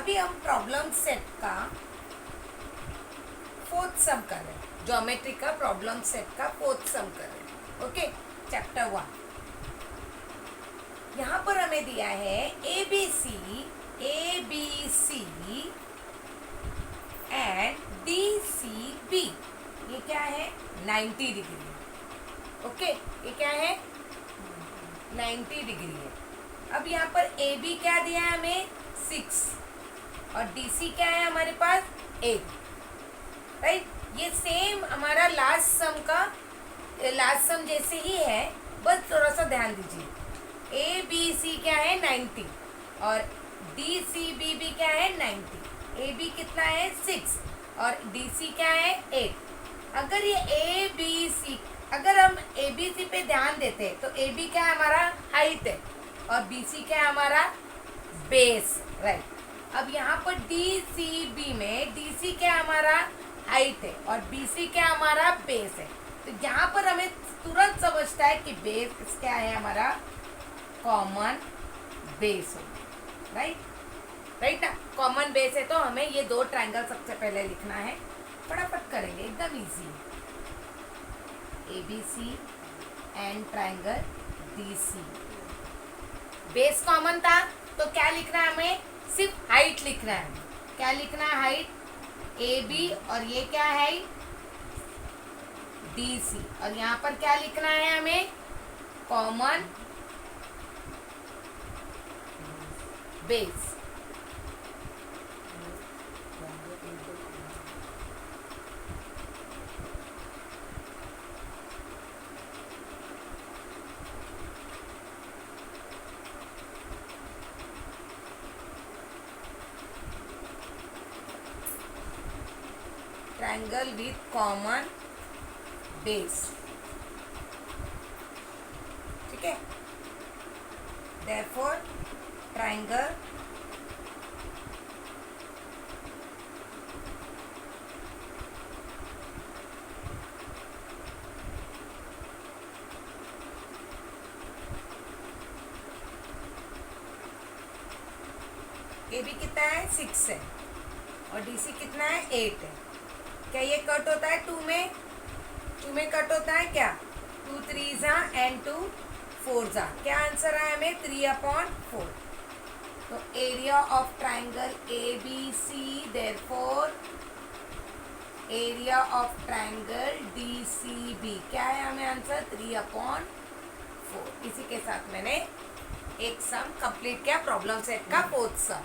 अभी हम problem set का फोर्थ सम कर रहे हैं, ज्योमेट्री का प्रॉब्लम सेट का फोर्थ सम कर रहे हैं। Okay, chapter 1। यहाँ पर हमें दिया है A B C and D C B. ये क्या है? 90 डिग्री। ओके, ये क्या है? 90 डिग्री है। अब यहाँ पर ए बी क्या दिया है हमें? 6 और डी सी क्या है हमारे पास? 8। राइट, ये सेम हमारा लास्ट सम जैसे ही है, बस थोड़ा सा ध्यान दीजिए। ए बी सी क्या है? 90 और डी सी बी भी क्या है? 90। ए बी कितना है? 6 और डी सी क्या है? 8। अगर ये ए बी सी, अगर हम ए बी सी पे ध्यान देते हैं तो ए बी क्या है हमारा? हाइट है और बी सी क्या है हमारा? बेस। राइट, अब यहाँ पर डी सी बी में डी सी क्या हमारा? हाइट है और बी सी क्या हमारा? बेस है। तो यहाँ पर हमें तुरंत समझता है कि बेस क्या है हमारा? कॉमन बेस हो। राइट ना, कॉमन बेस है। तो हमें ये दो ट्रायंगल सबसे पहले लिखना है, फटाफट करेंगे, एकदम easy. A B C and triangle D C. Base common था तो क्या लिखना है हमें? सिर्फ हाइट लिखना है। क्या लिखना है? हाइट ए बी और ये क्या है? D C. और यहाँ पर क्या लिखना है हमें? Common base. Triangle with common base. ठीक है, therefore ट्रायंगल ए बी कितना है? 6 है और डी सी कितना है? 8 है। क्या ये कट होता है 2 में? 2 में कट होता है क्या? 2 3 जा एंड 2 4 जा। क्या आंसर है हमें? 3/4। तो area of triangle A B C, therefore area of triangle D C B क्या है हमें आंसर? 3/4। इसी के साथ मैंने एक सम कंप्लीट किया, प्रॉब्लम सेट का फोर्थ सम।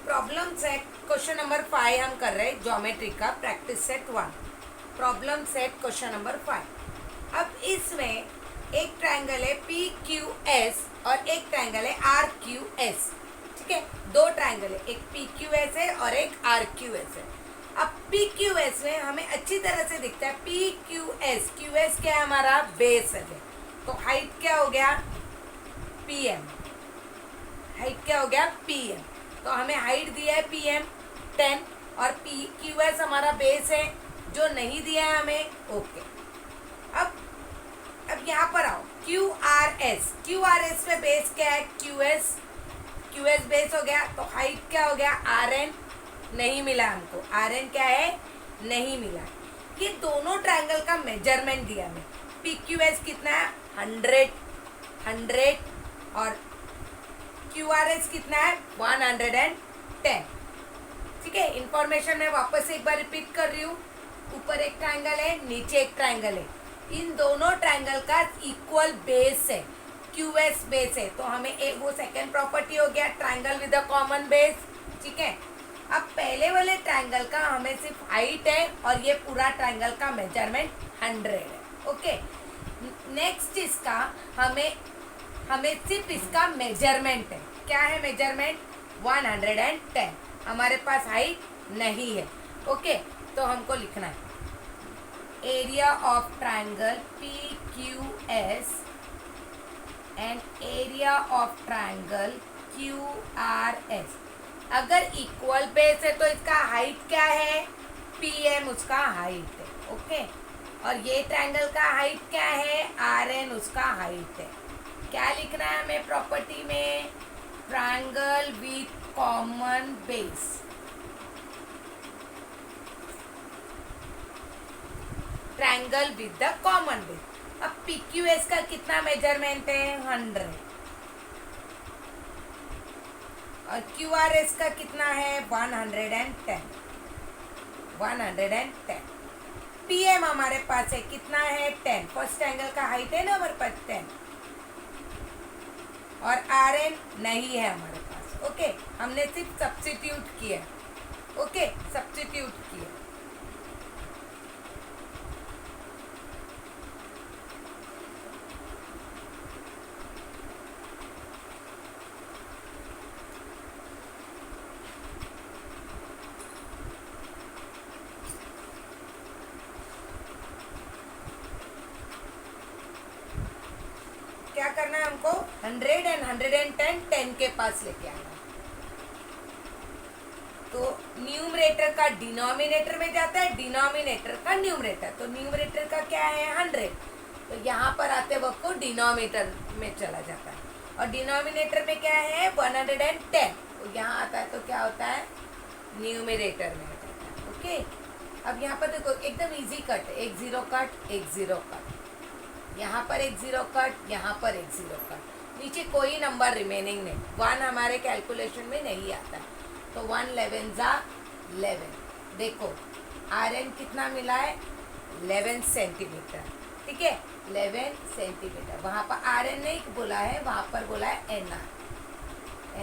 प्रॉब्लम सेट क्वेश्चन नंबर 5 हम कर रहे हैं, ज्योमेट्री का practice set 1। Problem set question number 5। अब इसमें एक ट्रायंगल है पी क्यू एस और एक ट्रायंगल है आर क्यू एस। ठीक है, दो ट्रायंगल है, एक पी क्यू एस है और एक आर क्यू एस है। अब पी क्यू एस में हमें अच्छी तरह से दिखता है पी क्यू एस क्या है हमारा? बेस है। तो हाइट क्या हो गया? P M. हाइट क्या हो गया? P M. तो हमें हाइट दिया है पी एम 10 और पी क्यू एस हमारा बेस है, जो नहीं दिया है हमें। ओके, अब यहाँ पर आओ, क्यू आर एस में बेस क्या है? क्यू एस बेस हो गया। तो हाइट क्या हो गया? R N. नहीं मिला हमको, आर एन क्या है? नहीं मिला। ये दोनों ट्रायंगल का मेजरमेंट दिया हमें। पी क्यू एस कितना है? 100 और क्यू आर एस कितना है? 110। ठीक है, इंफॉर्मेशन मैं वापस एक बार रिपीट कर रही हूँ। ऊपर एक ट्रायंगल है, नीचे एक ट्रायंगल है। इन दोनों ट्रायंगल का इक्वल बेस है, क्यू एस बेस है। तो हमें एक वो सेकेंड प्रॉपर्टी हो गया, triangle with a common base. ठीक है, अब पहले वाले ट्रायंगल का हमें सिर्फ हाइट है और ये पूरा ट्रायंगल का मेजरमेंट 100 है। ओके, नेक्स्ट इसका हमें सिर्फ इसका मेजरमेंट है। क्या है मेजरमेंट? 110। हमारे पास हाइट नहीं है। ओके, तो हमको लिखना है area of triangle P Q S and area of triangle Q R S. अगर इक्वल बेस है तो इसका हाइट क्या है? पी एम उसका हाइट है। ओके, और ये ट्रायंगल का हाइट क्या है? आर एन उसका हाइट है। क्या लिखना है हमें प्रॉपर्टी में? Triangle with common base. Triangle with the common base. अब PQS का कितना मेजरमेंट है? 100। और QRS का कितना है? 110। 110। PM हमारे पास है कितना है? 10। फर्स्ट एंगल का हाइट है ना हमारे पास 10। और RN नहीं है हमारे पास। ओके, हमने सिर्फ सब्स्टिट्यूट किया। ओके, सब्स्टिट्यूट किया। क्या करना है हमको? 100 और 110 10 के पास लेके आना। तो न्यूमरेटर का डिनोमिनेटर में जाता है, डिनोमिनेटर का न्यूमरेटर। तो न्यूमरेटर का क्या है? 100। तो यहाँ पर आते वक्त को डिनोमिनेटर में चला जाता है। और डिनोमिनेटर में क्या है? 110। तो यहाँ आता है तो क्या होता है? न्यूमरेटर में आ जाता है। ओके, अब यहाँ पर देखो एकदम इजी कट, एक जीरो कट, एक जीरो कट, यहाँ पर एक जीरो कट, यहाँ पर एक जीरो कट, नीचे कोई नंबर रिमेनिंग नहीं। 1 हमारे कैलकुलेशन में नहीं आता है। तो 1 11 जा 11। देखो RN कितना मिला है? 11 सेंटीमीटर। ठीक है, 11 सेंटीमीटर। वहाँ पर RN नहीं बोला है, वहाँ पर बोला है NR।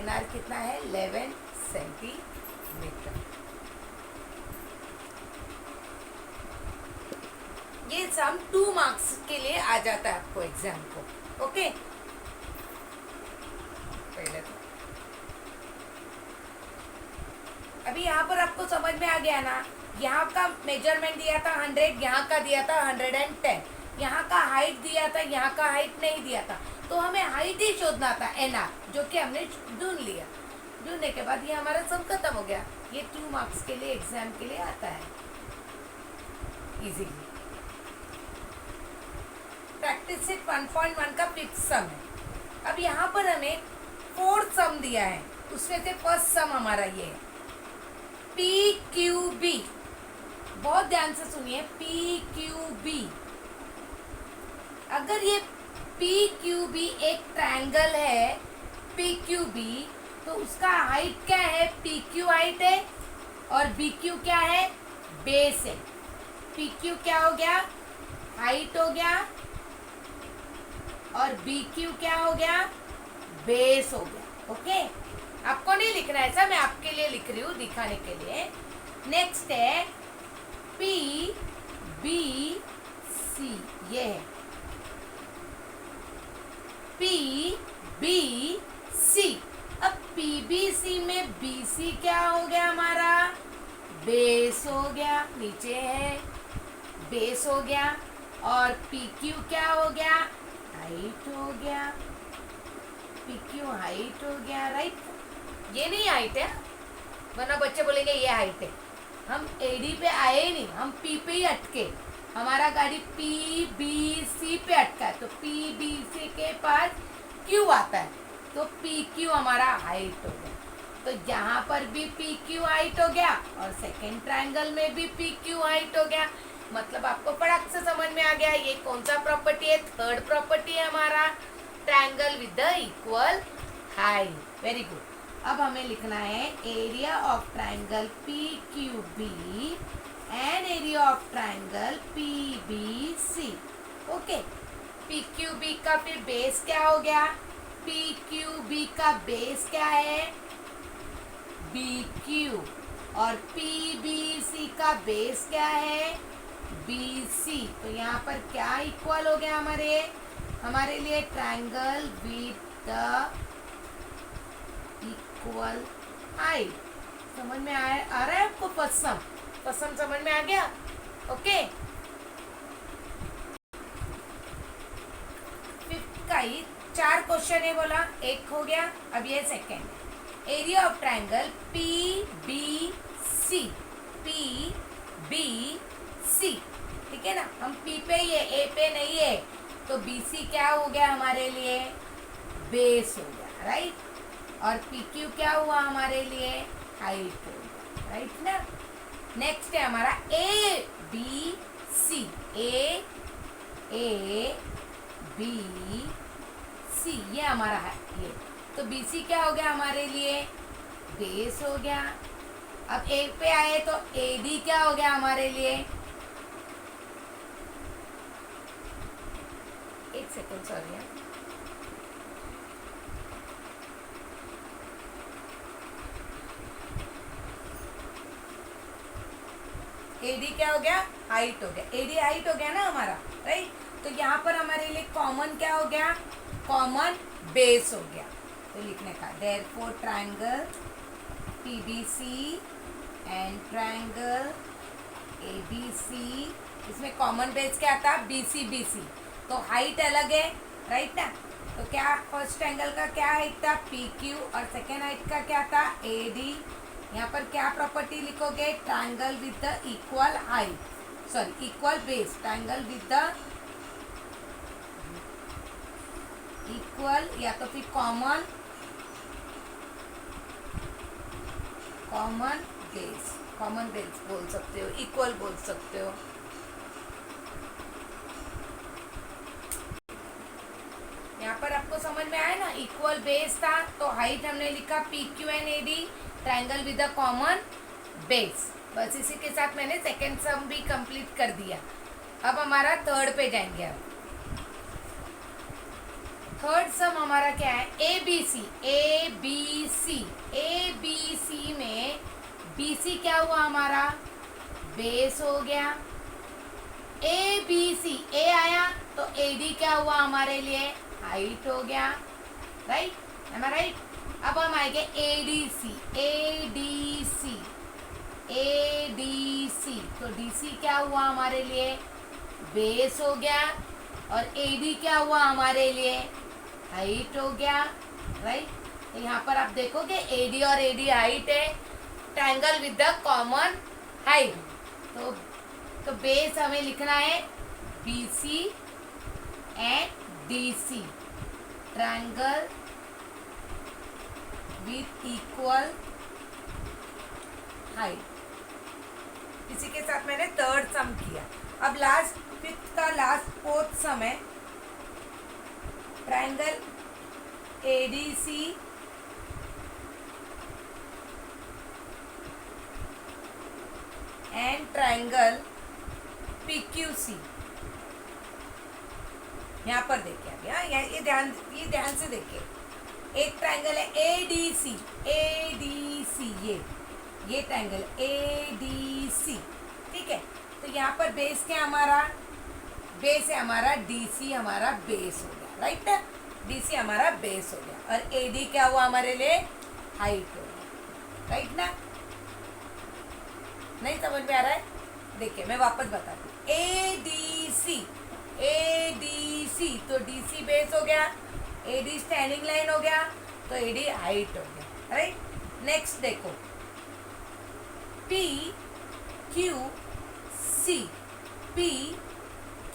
NR कितना है? 11 सेंटीमीटर। ये सम 2 मार्क्स के लिए आ जाता है आपको एग्जाम को। ओके, पहले तो अभी यहाँ पर आपको समझ में आ गया ना? यहाँ का मेजरमेंट दिया था 100, यहाँ का दिया था 110, यहाँ का हाइट दिया था, यहाँ का हाइट नहीं दिया था। तो हमें हाइट ही शोधना था NR, जो कि हमने ढूंढ लिया। ढूंढने के बाद ये हमारा सब खत्म हो गया। ये 2 मार्क्स के लिए एग्जाम के लिए आता है इजीली। प्रैक्टिस सेट 1.1 का फिफ्थ सम है। अब यहाँ पर हमें 4th सम दिया है, उसमें से फर्स्ट सम हमारा ये है PQB। बहुत ध्यान से सुनिए, PQB। अगर ये PQB एक ट्रायंगल है PQB, तो उसका हाइट क्या है? PQ हाइट है और BQ क्या है? बेस है। PQ क्या हो गया? हाइट हो गया, और BQ क्या हो गया? बेस हो गया। ओके, आपको नहीं लिखना है ऐसा, मैं आपके लिए लिख रही हूँ दिखाने के लिए। नेक्स्ट है PBC। ये है PBC। अब PBC में BC क्या हो गया हमारा? बेस हो गया, नीचे है, बेस हो गया। और PQ क्या हो गया? हाइट हो गया। PQ हाइट हो गया, राइट? ये नहीं हाइट है, वरना बच्चे बोलेंगे ये हाइट है। हम AD पे आए ही नहीं, हम P पे ही अटके। हमारा गाड़ी PBC पे अटका है, तो PBC के पास Q आता है, तो PQ हमारा हाइट हो गया। तो यहाँ पर भी PQ हाइट हो गया और सेकेंड ट्रायंगल में भी PQ हाइट हो गया। मतलब आपको फटाक से समझ में आ गया ये कौन सा प्रॉपर्टी है? थर्ड प्रॉपर्टी है हमारा, triangle with the equal height. Very good. अब हमें लिखना है area of triangle PQB and area of triangle PBC। Okay, PQB का फिर बेस क्या हो गया? PQB का बेस क्या है? BQ। और PBC का बेस क्या है? BC। तो यहाँ पर क्या इक्वल हो गया हमारे लिए? Triangle with the equal height. समझ में आ रहा है आपको? पसंद समझ में आ गया? ओके, फिफ्थ का ही 4 क्वेश्चन है बोला, एक हो गया। अब ये second, area of triangle PBC। PBC, ठीक है ना? हम P पे ही है, A पे नहीं है, तो BC क्या हो गया हमारे लिए? बेस हो गया, राइट? और पी क्यू क्या हुआ हमारे लिए, हाइट, राइट ना। नेक्स्ट है हमारा ए बी सी, ए बी सी, ये हमारा है ये। तो बी सी क्या हो गया हमारे लिए, बेस हो गया। अब ए पे आए तो ए डी क्या हो गया हमारे लिए, एक सेकेंड सॉरी है, एडी क्या हो गया, हाइट हो गया, एडी हाइट हो गया ना हमारा, राइट। तो यहाँ पर हमारे लिए कॉमन क्या हो गया, कॉमन बेस हो गया। तो लिखने का therefore triangle PBC and triangle ABC, इसमें कॉमन बेस क्या था, बीसी बीसी। तो हाइट अलग है, राइट ना। तो क्या फर्स्ट एंगल का क्या हाइट था, पी क्यू, और सेकेंड हाइट का क्या था, ए डी। यहाँ पर क्या प्रॉपर्टी लिखोगे, triangle with the equal height, sorry equal base, triangle with the equal, या तो फिर कॉमन बेस, कॉमन बेस बोल सकते हो, इक्वल बोल सकते हो। यहाँ पर आपको समझ में आया ना, इक्वल बेस था तो हाइट हमने लिखा P Q N A D, triangle with the common base. बस इसी के साथ मैंने सेकेंड सम भी कंप्लीट कर दिया। अब हमारा थर्ड पे जाएंगे। अब थर्ड सम हमारा क्या है, A B C, A B C, A B C में बी सी क्या हुआ हमारा, बेस हो गया। ए बी सी, ए आया तो ए डी क्या हुआ हमारे लिए, हाइट हो गया, राइट, एम आई राइट। अब हम आएंगे A D C, A D C, A D C, तो डी सी क्या हुआ हमारे लिए, बेस हो गया, और ए डी क्या हुआ हमारे लिए, हाइट हो गया, राइट। तो यहाँ पर आप देखोगे ए डी और ए डी हाइट है, triangle with the common height. तो बेस हमें लिखना है B C and D C, triangle with equal height. इसी के साथ मैंने थर्ड सम किया। अब लास्ट फिफ्थ का लास्ट फोर्थ सम है, triangle ADC and triangle PQC. यहाँ पर देखिए अभी, हाँ ये ध्यान से देखिए, एक ट्रायंगल है एडीसी, एडीसी, ये ट्रायंगल एडीसी, ठीक है। तो यहाँ पर बेस क्या हमारा, बेस है हमारा डीसी, हमारा बेस हो गया, राइट ना, डीसी हमारा बेस हो गया, और एडी क्या हुआ हमारे लिए, हाइट हो गया, राइट ना। नहीं समझ में आ रहा है, देखिए मैं वापस बताती हूँ, एडीसी, एडीसी, तो डीसी बेस हो गया, एडी स्टैंडिंग लाइन हो गया, तो एडी हाइट हो गया, राइट। नेक्स्ट देखो, P Q C, P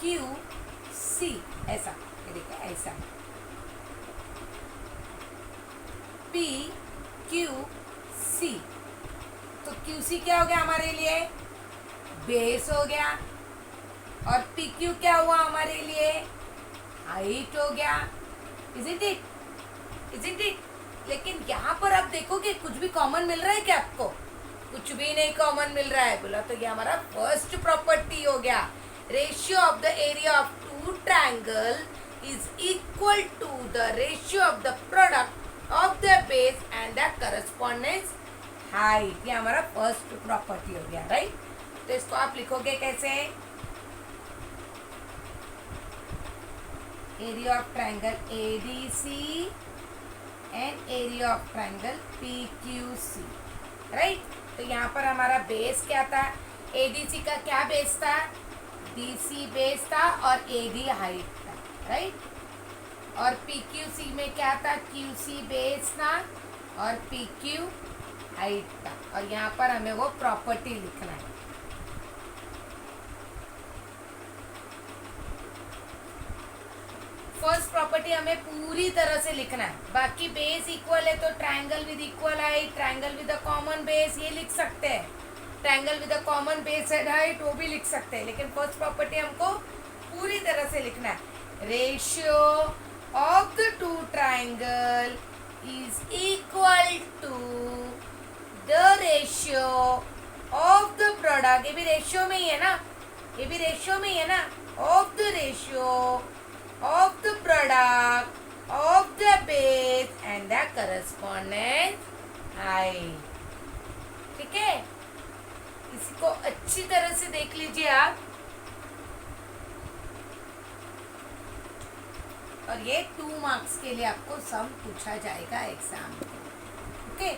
Q C, ऐसा, ये देखो ऐसा, पी क्यू सी, तो क्यू सी क्या हो गया हमारे लिए, बेस हो गया, और पी क्यू क्या हुआ हमारे लिए, हाइट हो गया, isn't it? लेकिन यहाँ पर आप देखोगे कुछ भी कॉमन मिल रहा है क्या आपको, कुछ भी नहीं कॉमन मिल रहा है, बोला तो ये हमारा फर्स्ट प्रॉपर्टी हो गया, ratio of the area of two triangle is equal to the ratio of the product of the base and the correspondence height. ये हमारा फर्स्ट प्रॉपर्टी हो गया, राइट। तो इसको आप लिखोगे कैसे, area of triangle ADC and area of triangle PQC, right. तो यहाँ पर हमारा बेस क्या था, एडीसी का क्या बेस था, डीसी बेस था, और एडी हाइट था, राइट। और पीक्यूसी में क्या था, क्यूसी बेस था और पीक्यू हाइट था, और यहाँ पर हमें वो प्रॉपर्टी लिखना है। फर्स्ट प्रॉपर्टी प्रॉपर्टी हमें पूरी तरह से लिखना है। बाकी बेस इक्वल है तो triangle with equal height, triangle with a common base ये लिख सकते हैं, triangle with a common base and height वो भी लिख सकते हैं, लेकिन फर्स्ट प्रॉपर्टी हमको पूरी तरह से लिखना है। Ratio of the two triangle is equal to the ratio of the product, ये भी रेशियो में ही है ना, ये भी रेशियो में ही है ना, of the ratio of the product of the base and the correspondence height. ठीक है, इसी को अच्छी तरह से देख लीजिए आप। और ये 2 मार्क्स के लिए आपको सम पूछा जाएगा एग्जाम में। ओके,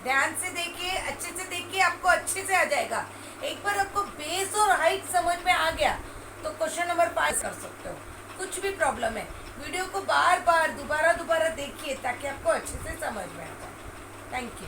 ध्यान से देखिए, अच्छे से देखिए, आपको अच्छे से आ जाएगा। एक बार आपको बेस और हाइट समझ में आ गया तो क्वेश्चन नंबर 5 कर सकते हो। कुछ भी प्रॉब्लम है, वीडियो को बार बार दोबारा देखिए ताकि आपको अच्छे से समझ में आ जाए। Thank you.